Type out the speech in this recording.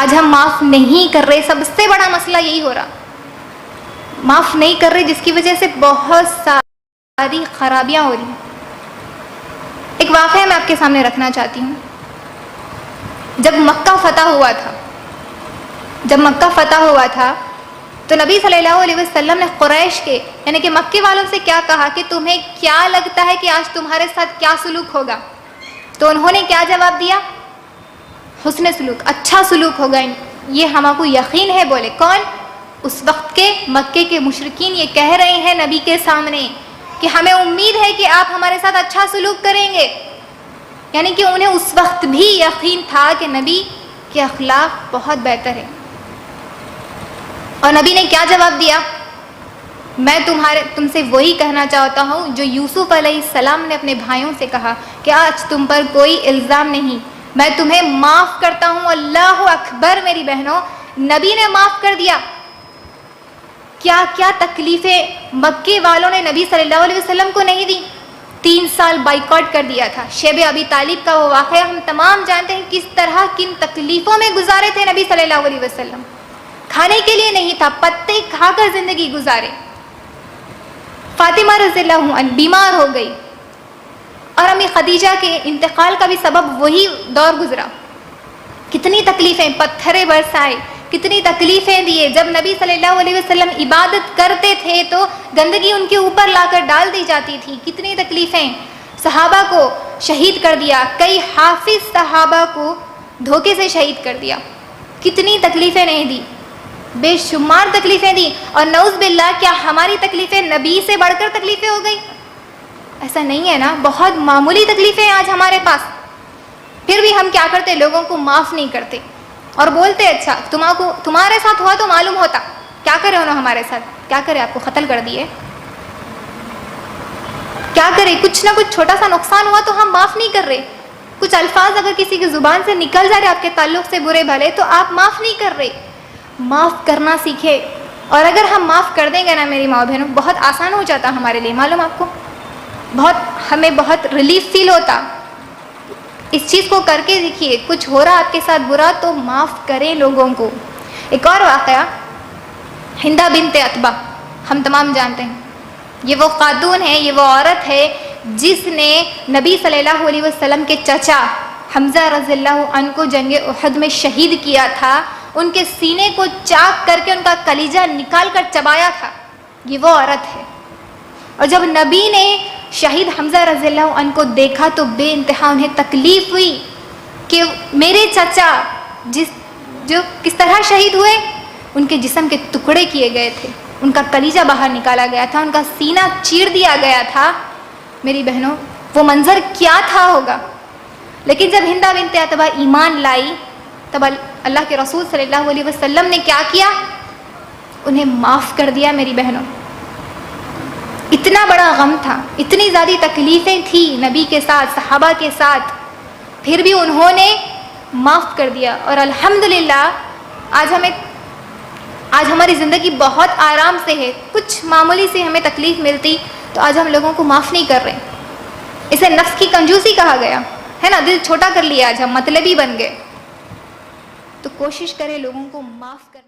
آج ہم معاف نہیں کر رہے, سب سے بڑا مسئلہ یہی ہو رہا, معاف نہیں کر رہے, جس کی وجہ سے بہت ساری خرابیاں ہو رہی ہیں. ایک واقعہ میں آپ کے سامنے رکھنا چاہتی ہوں. جب مکہ فتح ہوا تھا تو نبی صلی اللہ علیہ وسلم نے قریش کے یعنی کہ مکے والوں سے کیا کہا کہ تمہیں کیا لگتا ہے کہ آج تمہارے ساتھ کیا سلوک ہوگا؟ تو انہوں نے کیا جواب دیا؟ حسن سلوک, اچھا سلوک ہوگا, یہ ہم کو یقین ہے. بولے کون؟ اس وقت کے مکے کے مشرکین یہ کہہ رہے ہیں نبی کے سامنے کہ ہمیں امید ہے کہ آپ ہمارے ساتھ اچھا سلوک کریں گے. یعنی کہ انہیں اس وقت بھی یقین تھا کہ نبی کے اخلاق بہت بہتر ہیں. اور نبی نے کیا جواب دیا؟ میں تم سے وہی کہنا چاہتا ہوں جو یوسف علیہ السلام نے اپنے بھائیوں سے کہا کہ آج تم پر کوئی الزام نہیں, میں تمہیں معاف کرتا ہوں. اللہ اکبر میری بہنوں, نبی نے معاف کر دیا. کیا کیا تکلیفیں مکے والوں نے نبی صلی اللہ علیہ وسلم کو نہیں دی. 3 سال بائیکاٹ کر دیا تھا. شیب ابی طالب کا وہ واقعہ ہم تمام جانتے ہیں, کس طرح کن تکلیفوں میں گزارے تھے نبی صلی اللہ علیہ وسلم. کھانے کے لیے نہیں تھا, پتے کھا کر زندگی گزارے. فاطمہ رضی اللہ عنہ بیمار ہو گئی اور امی خدیجہ کے انتقال کا بھی سبب وہی دور گزرا. کتنی تکلیفیں, پتھرے برسائے, کتنی تکلیفیں دیے. جب نبی صلی اللہ علیہ وسلم عبادت کرتے تھے تو گندگی ان کے اوپر لا کر ڈال دی جاتی تھی. کتنی تکلیفیں. صحابہ کو شہید کر دیا, کئی حافظ صحابہ کو دھوکے سے شہید کر دیا. کتنی تکلیفیں نہیں دی, بے شمار تکلیفیں دی. اور نعوذ باللہ, کیا ہماری تکلیفیں نبی سے بڑھ کر تکلیفیں ہو گئی؟ ایسا نہیں ہے نا, بہت معمولی تکلیفیں ہیں آج ہمارے پاس. پھر بھی ہم کیا کرتے؟ لوگوں کو معاف نہیں کرتے اور بولتے اچھا تمہارے ساتھ ہوا تو معلوم ہوتا. کیا کرے انہوں ہمارے ساتھ؟ کیا کرے؟ آپ کو قتل کر دیے. کیا کرے؟ کچھ نہ کچھ چھوٹا سا نقصان ہوا تو ہم معاف نہیں کر رہے. کچھ الفاظ اگر کسی کی زبان سے نکل جا رہے آپ کے تعلق سے برے بھلے, تو آپ معاف نہیں کر رہے. معاف کرنا سیکھے. اور اگر ہم معاف کر دیں گے نا میری ماں بہنوں, بہت آسان ہو جاتا ہمارے لیے. معلوم آپ کو, ہمیں بہت ریلیف فیل ہوتا. اس چیز کو کر کے دیکھیے, کچھ ہو رہا آپ کے ساتھ برا تو معاف کریں لوگوں کو. ایک اور واقعہ, ہندا بنت عتبہ, ہم تمام جانتے ہیں. یہ وہ خاتون ہے, یہ وہ عورت ہے جس نے نبی صلی اللہ علیہ وسلم کے چچا حمزہ رضی اللہ عنہ کو جنگ احد میں شہید کیا تھا. ان کے سینے کو چاک کر کے ان کا کلیجہ نکال کر چبایا تھا. یہ وہ عورت ہے. اور جب نبی نے شہید حمزہ رضی اللہ عنہ کو دیکھا تو بے انتہا انہیں تکلیف ہوئی کہ میرے چچا جو کس طرح شہید ہوئے, ان کے جسم کے ٹکڑے کیے گئے تھے, ان کا کلیجہ باہر نکالا گیا تھا, ان کا سینہ چیر دیا گیا تھا. میری بہنوں, وہ منظر کیا تھا ہوگا. لیکن جب ہندا بنت عتبہ ایمان لائی تب اللہ کے رسول صلی اللہ علیہ وسلم نے کیا کیا؟ انہیں معاف کر دیا. میری بہنوں, اتنا بڑا غم تھا, اتنی زیادہ تکلیفیں تھیں نبی کے ساتھ, صحابہ کے ساتھ, پھر بھی انہوں نے معاف کر دیا. اور الحمدللہ آج ہماری زندگی بہت آرام سے ہے. کچھ معمولی سی ہمیں تکلیف ملتی تو آج ہم لوگوں کو معاف نہیں کر رہے. اسے نفس کی کنجوسی کہا گیا ہے نا, دل چھوٹا کر لیا, آج ہم مطلبی بن گئے. تو کوشش کریں لوگوں کو معاف کریں.